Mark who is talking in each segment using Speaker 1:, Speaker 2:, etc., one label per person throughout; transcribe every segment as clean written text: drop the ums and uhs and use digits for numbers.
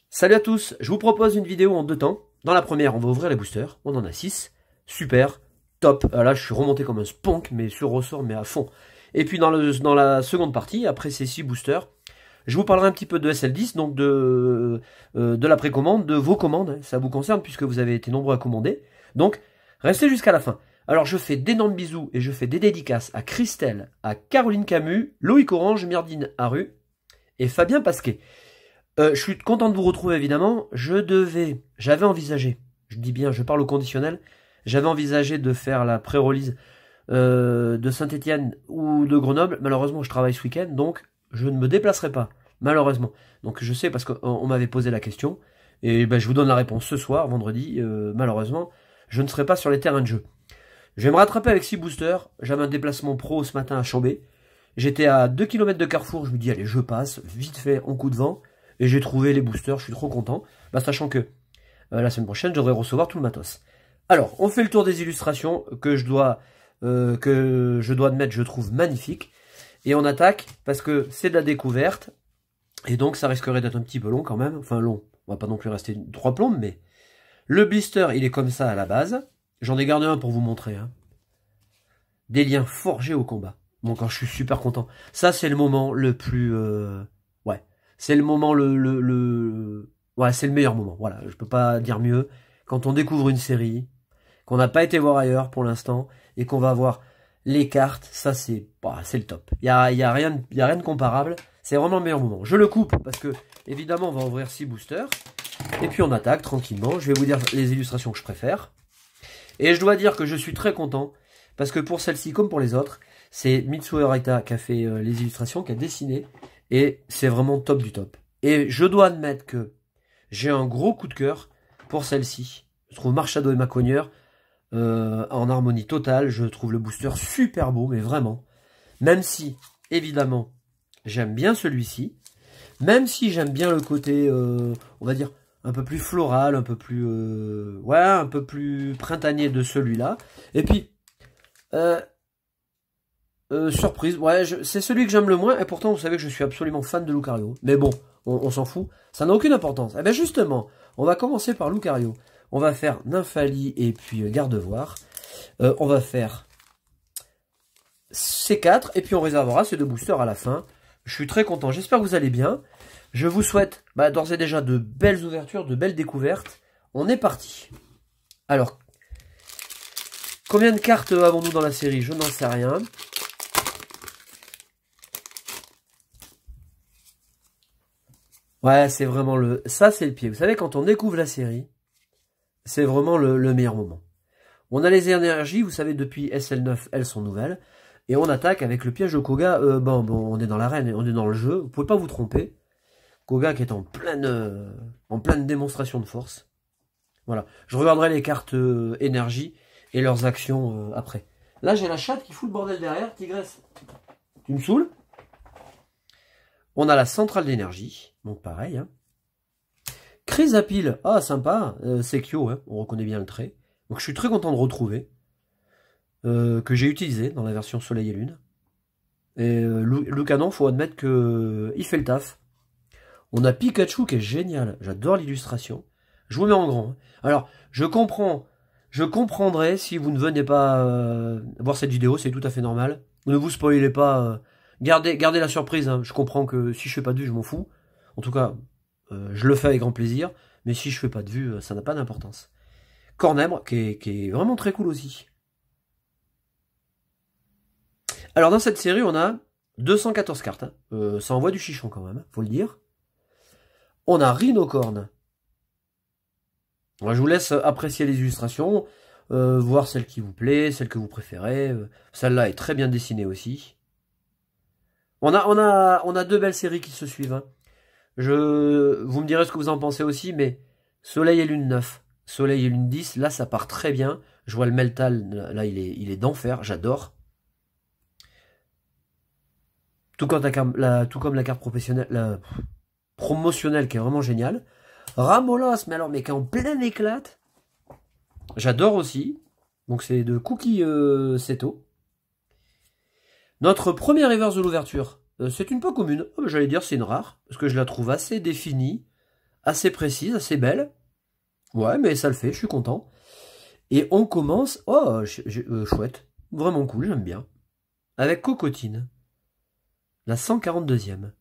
Speaker 1: Salut à tous, je vous propose une vidéo en deux temps. Dans la première, on va ouvrir les boosters, on en a 6, super, top. Là, je suis remonté comme un spunk, mais sur ressort, mais à fond. Et puis dans la seconde partie, après ces 6 boosters, je vous parlerai un petit peu de SL10, donc de la précommande, de vos commandes. Ça vous concerne puisque vous avez été nombreux à commander. Donc, restez jusqu'à la fin. Alors, je fais d'énormes bisous et je fais des dédicaces à Christelle, à Caroline Camus, Loïc Orange, Myrdine Haru et Fabien Pasquet. Je suis content de vous retrouver évidemment. J'avais envisagé, je dis bien, je parle au conditionnel, j'avais envisagé de faire la pré-release de Saint-Étienne ou de Grenoble. Malheureusement, je travaille ce week-end, donc je ne me déplacerai pas, malheureusement. Donc je sais parce qu'on m'avait posé la question, et ben, je vous donne la réponse ce soir, vendredi. Malheureusement, je ne serai pas sur les terrains de jeu. Je vais me rattraper avec 6 boosters. J'avais un déplacement pro ce matin à Chambé. J'étais à 2 km de Carrefour, je me dis allez, je passe, vite fait, en coup de vent. Et j'ai trouvé les boosters, je suis trop content. Bah, sachant que la semaine prochaine, je devrais recevoir tout le matos. Alors, on fait le tour des illustrations que je dois admettre, je trouve magnifiques. Et on attaque parce que c'est de la découverte. Et donc, ça risquerait d'être un petit peu long quand même. Enfin, long. On va pas non plus rester 3 plombes, mais le blister, il est comme ça à la base. J'en ai gardé un pour vous montrer. Hein. Des liens forgés au combat. Donc, je suis super content. Ça, c'est le moment le plus... ouais. C'est le moment ouais, c'est le meilleur moment. Voilà, je peux pas dire mieux. Quand on découvre une série, qu'on n'a pas été voir ailleurs pour l'instant, et qu'on va voir les cartes, ça c'est le top. Il y a rien de comparable. C'est vraiment le meilleur moment. Je le coupe parce que, évidemment, on va ouvrir 6 boosters. Et puis on attaque tranquillement. Je vais vous dire les illustrations que je préfère. Et je dois dire que je suis très content. Parce que pour celle-ci, comme pour les autres, c'est Mitsuo Arita qui a fait les illustrations, qui a dessiné. Et c'est vraiment top du top. Et je dois admettre que j'ai un gros coup de cœur pour celle-ci. Je trouve Marchado et Maconier en harmonie totale. Je trouve le booster super beau, mais vraiment. Même si, évidemment, j'aime bien celui-ci. Même si j'aime bien le côté, on va dire, un peu plus floral, un peu plus, ouais, un peu plus printanier de celui-là. Et puis, surprise, ouais, c'est celui que j'aime le moins, et pourtant vous savez que je suis absolument fan de Lucario. Mais bon, on s'en fout, ça n'a aucune importance. Et bien justement, on va commencer par Lucario. On va faire Nymphalie et puis Gardevoir. On va faire ces 4, et puis on réservera ces 2 boosters à la fin. Je suis très content, j'espère que vous allez bien. Je vous souhaite d'ores et déjà de belles ouvertures, de belles découvertes. On est parti. Alors, combien de cartes avons-nous dans la série? Je n'en sais rien. Ouais, c'est vraiment ça c'est le pied. Vous savez, quand on découvre la série, c'est vraiment le meilleur moment. On a les énergies, vous savez, depuis SL9, elles sont nouvelles. Et on attaque avec le piège de Koga. Bon, on est dans l'arène, on est dans le jeu. Vous pouvez pas vous tromper. Koga qui est en pleine démonstration de force. Voilà. Je regarderai les cartes énergie et leurs actions après. Là, j'ai la chatte qui fout le bordel derrière. Tigresse, tu me saoules. On a la centrale d'énergie. Donc pareil. Hein. Chrysapile. Ah, sympa. C'est Kyo. Hein. On reconnaît bien le trait. Donc je suis très content de retrouver. Que j'ai utilisé dans la version Soleil et Lune. Et le canon, faut admettre que il fait le taf. On a Pikachu qui est génial. J'adore l'illustration. Je vous mets en grand. Hein. Alors, je comprendrai si vous ne venez pas voir cette vidéo, c'est tout à fait normal. Ne vous spoilez pas. Gardez la surprise. Hein. Je comprends que si je fais pas de vue, je m'en fous. En tout cas, je le fais avec grand plaisir. Mais si je fais pas de vue, ça n'a pas d'importance. Cornèbre, qui est vraiment très cool aussi. Alors, dans cette série, on a 214 cartes. Hein. Ça envoie du chichon quand même, faut le dire. On a Rhinocorn. Je vous laisse apprécier les illustrations, voir celle qui vous plaît, celle que vous préférez. Celle-là est très bien dessinée aussi. On a 2 belles séries qui se suivent. Hein. Vous me direz ce que vous en pensez aussi, mais Soleil et Lune 9, Soleil et Lune 10, là ça part très bien. Je vois le Meltal, là il est d'enfer, j'adore. Tout comme la carte professionnelle, promotionnelle qui est vraiment géniale. Ramolos, mais qui est en pleine éclate. J'adore aussi. Donc c'est de Cookie Seto. Notre premier reverse de l'ouverture, c'est une peu commune. J'allais dire c'est une rare, parce que je la trouve assez définie, assez précise, assez belle. Ouais, mais ça le fait, je suis content. Et on commence... Oh, chouette. Vraiment cool, j'aime bien. Avec Cocotine. La 142e.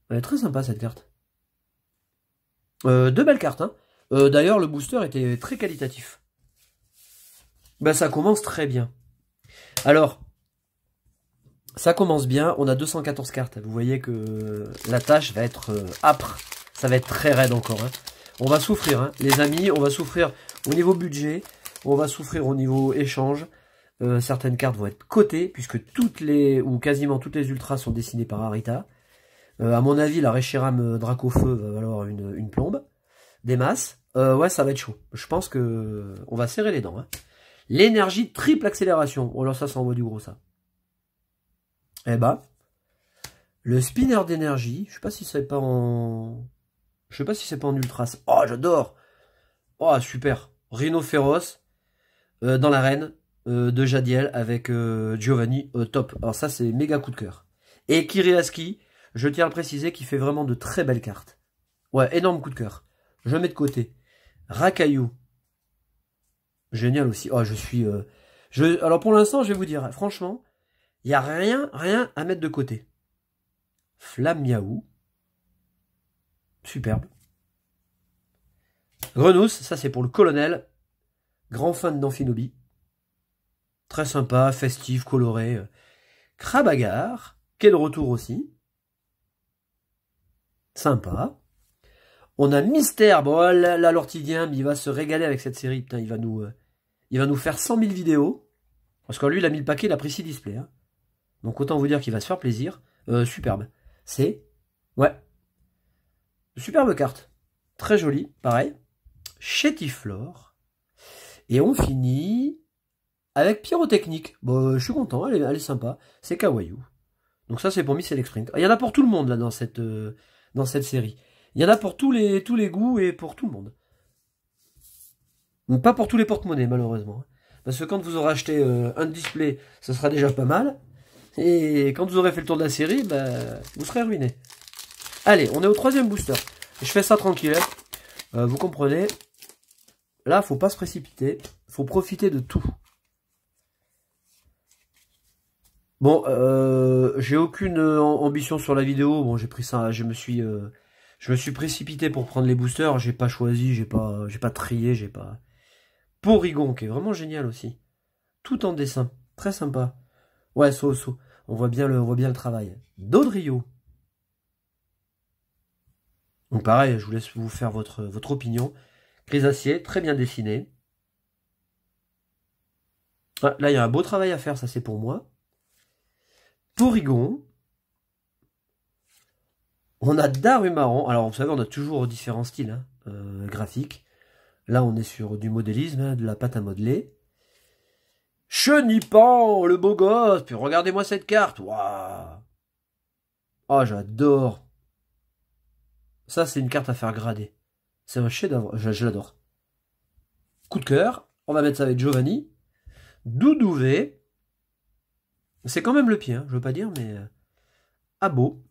Speaker 1: Elle est très sympa cette carte. Deux belles cartes, hein. D'ailleurs, le booster était très qualitatif. Ben, ça commence très bien. Alors, ça commence bien. On a 214 cartes. Vous voyez que la tâche va être âpre. Ça va être très raide encore, hein. On va souffrir, hein. Les amis, on va souffrir au niveau budget. On va souffrir au niveau échange. Certaines cartes vont être cotées, puisque toutes les, ou quasiment toutes les ultras sont dessinées par Arita. À mon avis, la Reshiram Dracofeu va valoir une plombe. Des masses. Ouais, ça va être chaud. Je pense que on va serrer les dents, hein. L'énergie triple accélération. Oh là, ça envoie du gros, ça. Eh bah, le spinner d'énergie. Je sais pas si c'est pas en... Je sais pas si c'est pas en ultras. Oh, j'adore. Oh, super. Rhino féroce. Dans l'arène. De Jadiel avec Giovanni. Top. Alors ça, c'est méga coup de cœur. Et Kiriaski. Je tiens à le préciser qu'il fait vraiment de très belles cartes. Ouais, énorme coup de cœur. Je mets de côté. Rakayu. Génial aussi. Oh, je suis... Alors pour l'instant, je vais vous dire, franchement, il n'y a rien à mettre de côté. Flammiaou. Superbe. Grenousse, ça c'est pour le colonel. Grand fan d'Amphinobi. Très sympa, festif, coloré. Krabagar. Quel retour aussi. Sympa. On a Mystère. Bon, là, l'ortidien, il va se régaler avec cette série. Putain, il va nous faire 100 000 vidéos. Parce que lui, il a mis le paquet, il a pris 6 displays. Hein. Donc autant vous dire qu'il va se faire plaisir. Superbe. C'est... Ouais. Superbe carte. Très jolie. Pareil. Chétiflore. Et on finit avec Pyrotechnique. Bon, je suis content, elle est sympa. C'est Kawaii. Donc ça, c'est pour Miss Sprint. Il y en a pour tout le monde, là, dans cette série. Il y en a pour tous les goûts et pour tout le monde. Donc, pas pour tous les porte-monnaies, malheureusement. Parce que quand vous aurez acheté un display, ce sera déjà pas mal. Et quand vous aurez fait le tour de la série, bah, vous serez ruiné. Allez, on est au 3e booster. Je fais ça tranquille. Vous comprenez. Là, faut pas se précipiter. Faut profiter de tout. Bon, j'ai aucune ambition sur la vidéo. Bon, j'ai pris ça, je me suis précipité pour prendre les boosters. J'ai pas choisi, j'ai pas trié, j'ai pas... Porygon, qui est vraiment génial aussi. Tout en dessin. Très sympa. Ouais, so. On voit bien le travail. Dodrio. Donc pareil, je vous laisse vous faire votre opinion. Grisacier, très bien dessiné. Ah, là, il y a un beau travail à faire, ça c'est pour moi. Porygon. On a Darumaran. Alors, vous savez, on a toujours différents styles hein, graphiques. Là, on est sur du modélisme, hein, de la pâte à modeler. Chenipan, le beau gosse. Puis regardez-moi cette carte. Waouh. Oh, j'adore. Ça, c'est une carte à faire grader. C'est un chef-d'œuvre. Je l'adore. Coup de cœur. On va mettre ça avec Giovanni. Doudouvé. C'est quand même le pied, hein, je veux pas dire, mais... Abo.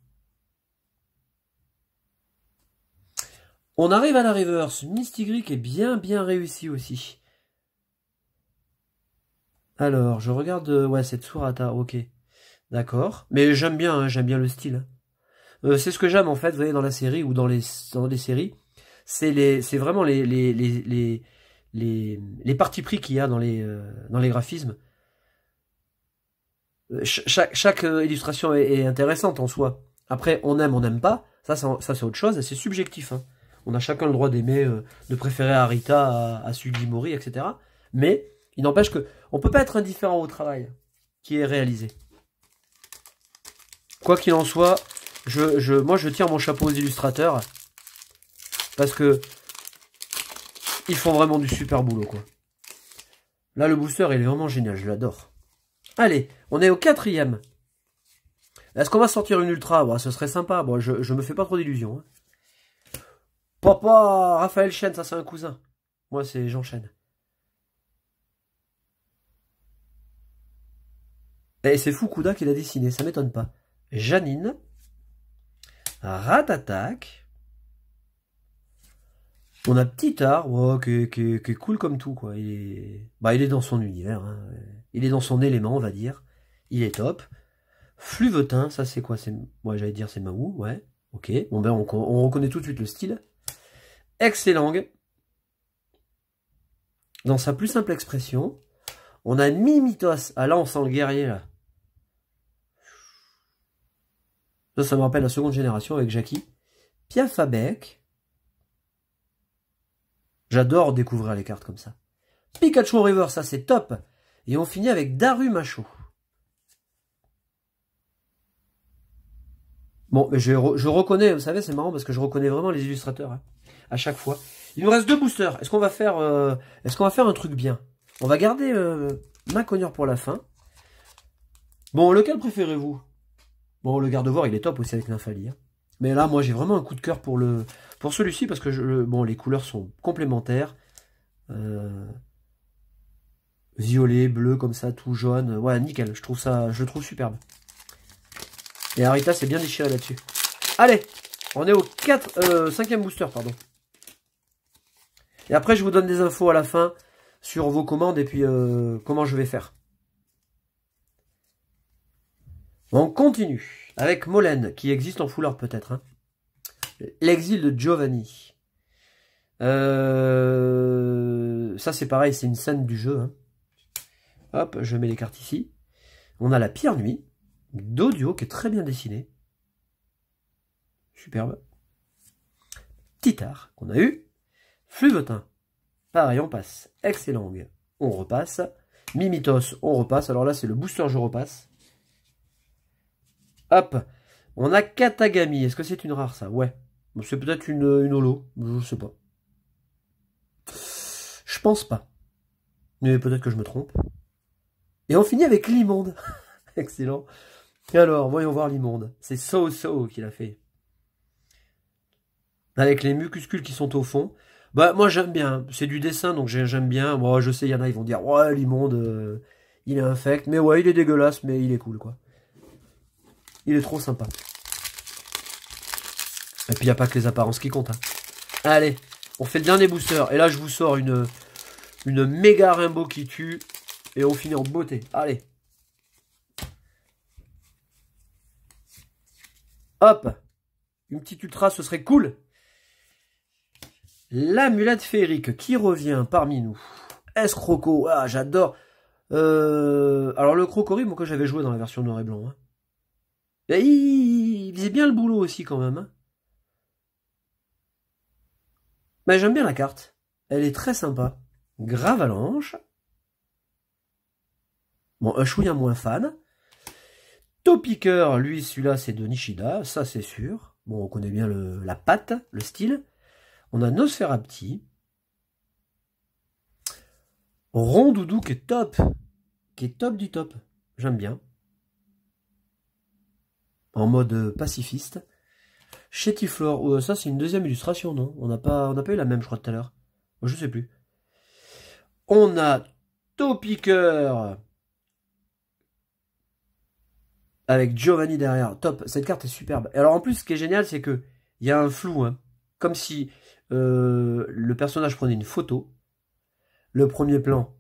Speaker 1: On arrive à la reverse. Mistigris qui est bien réussi aussi. Alors, je regarde... ouais, c'est Tsurata, ok. D'accord. Mais j'aime bien le style. C'est ce que j'aime en fait, vous voyez, dans la série ou dans les séries. C'est vraiment les partis pris qu'il y a dans les graphismes. Chaque illustration est intéressante en soi. Après, on n'aime pas. Ça c'est autre chose, c'est subjectif. Hein. On a chacun le droit d'aimer, de préférer Arita à Sugimori, etc. Mais, il n'empêche que on peut pas être indifférent au travail qui est réalisé. Quoi qu'il en soit, moi je tire mon chapeau aux illustrateurs. Parce que ils font vraiment du super boulot, quoi. Là, le booster, il est vraiment génial, je l'adore. Allez, on est au 4e. Est-ce qu'on va sortir une ultra? Bon, ce serait sympa. Bon, je me fais pas trop d'illusions. Hein. Papa, Raphaël Chen, ça c'est un cousin. Moi, c'est j'enchaîne. Et c'est Fukuda qui l'a dessiné, ça m'étonne pas. Janine. Ratatac. On a Petit Art, ouais, qui est cool comme tout, quoi. Il est dans son univers, hein. Il est dans son élément, on va dire. Il est top. Fluvetin, ça c'est quoi? Ouais, j'allais dire c'est Mahou, ouais. Ok, bon ben on reconnaît tout de suite le style. Excellent. Dans sa plus simple expression. On a Mimitos. Ah là, on sent le guerrier, là. Ça me rappelle la seconde génération avec Jackie. Piafabec. J'adore découvrir les cartes comme ça. Pikachu River, ça c'est top. Et on finit avec Darumacho. Bon, je reconnais, vous savez, c'est marrant parce que je reconnais vraiment les illustrateurs, hein, à chaque fois. Il nous reste 2 boosters. Est-ce qu'on va faire un truc bien? On va garder Maconior pour la fin. Bon, lequel préférez-vous? Bon, le Gardevoir, il est top aussi avec Nymphalie, hein. Mais là, moi, j'ai vraiment un coup de cœur pour celui-ci parce que les couleurs sont complémentaires. Violet, bleu, comme ça, tout jaune. Ouais, nickel. Je le trouve superbe. Et Arita s'est bien déchiré là-dessus. Allez, on est au 5e booster, pardon. Et après, je vous donne des infos à la fin sur vos commandes et puis comment je vais faire. On continue avec Molène, qui existe en foulard peut-être, hein. L'exil de Giovanni. Ça c'est pareil, c'est une scène du jeu, hein. Hop, je mets les cartes ici. On a la Pierre Nuit d'Audio qui est très bien dessinée. Superbe. Petit Art qu'on a eu. Fluvetin. Pareil, on passe. Excellent. On repasse. Mimitos, on repasse. Alors là, c'est le booster, je repasse. Hop. On a Katagami. Est-ce que c'est une rare, ça? Ouais. C'est peut-être une holo. Je sais pas. Je pense pas. Mais peut-être que je me trompe. Et on finit avec l'immonde. Excellent. Alors, voyons voir l'immonde. C'est So qui l'a fait. Avec les mucuscules qui sont au fond. Bah, moi, j'aime bien. C'est du dessin, donc j'aime bien. Moi, je sais, il y en a, ils vont dire, ouais, l'immonde, il est infect. Mais ouais, il est dégueulasse, mais il est cool, quoi. Il est trop sympa. Et puis, il n'y a pas que les apparences qui comptent, hein. Allez, on fait le dernier booster. Et là, je vous sors une méga rainbow qui tue. Et on finit en beauté. Allez. Hop. Une petite ultra, ce serait cool. L'amulette féerique qui revient parmi nous. Escroco. Ah, j'adore. Alors, le Crocori, moi, que j'avais joué dans la version noir et blanc, hein. Et il faisait bien le boulot aussi, quand même, hein. Mais j'aime bien la carte. Elle est très sympa. Gravalanche. Bon, un chouïa moins fan. Topiqueur, lui, celui-là, c'est de Nishida, ça c'est sûr. Bon, on connaît bien la patte, le style. On a Nosferapti. Rondoudou qui est top. Qui est top du top. J'aime bien. En mode pacifiste. Chétiflore, ça c'est une deuxième illustration, non? On n'a pas eu la même, je crois, tout à l'heure. Je sais plus. On a Topiqueur. Avec Giovanni derrière. Top, cette carte est superbe. Et alors en plus, ce qui est génial, c'est que il y a un flou, hein. Comme si le personnage prenait une photo. Le premier plan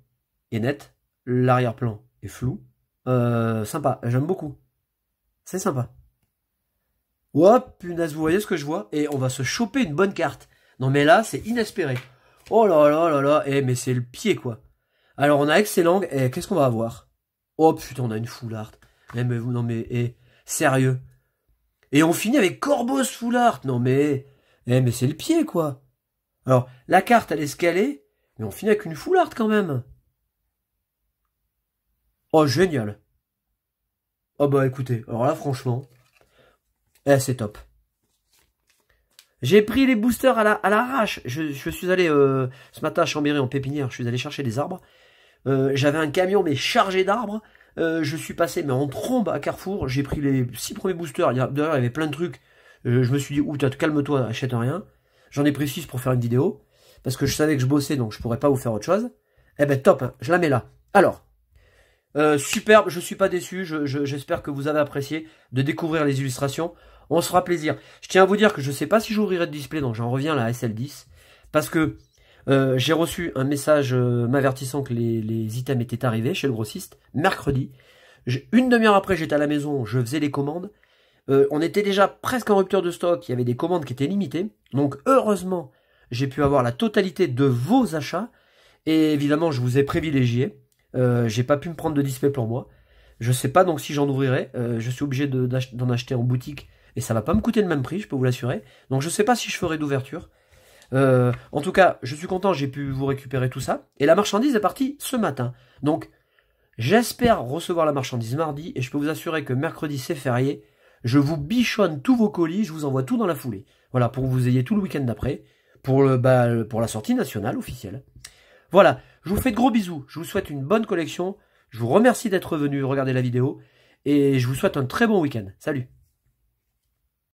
Speaker 1: est net. L'arrière-plan est flou. Sympa, j'aime beaucoup. C'est sympa. Oh, punaise, vous voyez ce que je vois? Et on va se choper une bonne carte. Non mais là, c'est inespéré. Oh là là là là. Eh, mais c'est le pied, quoi. Alors on a Excellent. Et qu'est-ce qu'on va avoir? Oh putain, on a une full art. Eh, mais vous, non mais, sérieux. Et on finit avec Corbeau full art. Non mais, mais c'est le pied, quoi. Alors, la carte, elle est scalée, mais on finit avec une full art quand même. Oh, génial. Oh bah écoutez, alors là, franchement, c'est top. J'ai pris les boosters à l'arrache. Je suis allé ce matin à Chambéry en pépinière, je suis allé chercher des arbres. J'avais un camion mais chargé d'arbres. Je suis passé mais en trombe à Carrefour. J'ai pris les 6 premiers boosters. D'ailleurs, il y avait plein de trucs. Je me suis dit, calme-toi, achète rien. J'en ai pris 6 pour faire une vidéo. Parce que je savais que je bossais, donc je pourrais pas vous faire autre chose. Eh ben top, hein, je la mets là. Alors, Superbe, je suis pas déçu, j'espère que vous avez apprécié de découvrir les illustrations. On se fera plaisir. Je tiens à vous dire que je sais pas si j'ouvrirai de display, donc j'en reviens à la SL10. Parce que j'ai reçu un message m'avertissant que les items étaient arrivés chez le grossiste mercredi. Une demi-heure après, j'étais à la maison, je faisais les commandes. On était déjà presque en rupture de stock, il y avait des commandes qui étaient limitées. Donc heureusement, j'ai pu avoir la totalité de vos achats. Et évidemment, je vous ai privilégié. J'ai pas pu me prendre de display pour moi. Je sais pas donc si j'en ouvrirai. Je suis obligé d'en acheter en boutique. Et ça va pas me coûter le même prix, je peux vous l'assurer. Donc je sais pas si je ferai d'ouverture. En tout cas, je suis content, j'ai pu vous récupérer tout ça. Et la marchandise est partie ce matin. Donc, j'espère recevoir la marchandise mardi. Et je peux vous assurer que mercredi, c'est férié. Je vous bichonne tous vos colis, je vous envoie tout dans la foulée. Voilà, pour que vous ayez tout le week-end d'après. Pour la sortie nationale officielle. Voilà, je vous fais de gros bisous. Je vous souhaite une bonne collection. Je vous remercie d'être venu regarder la vidéo. Et je vous souhaite un très bon week-end. Salut!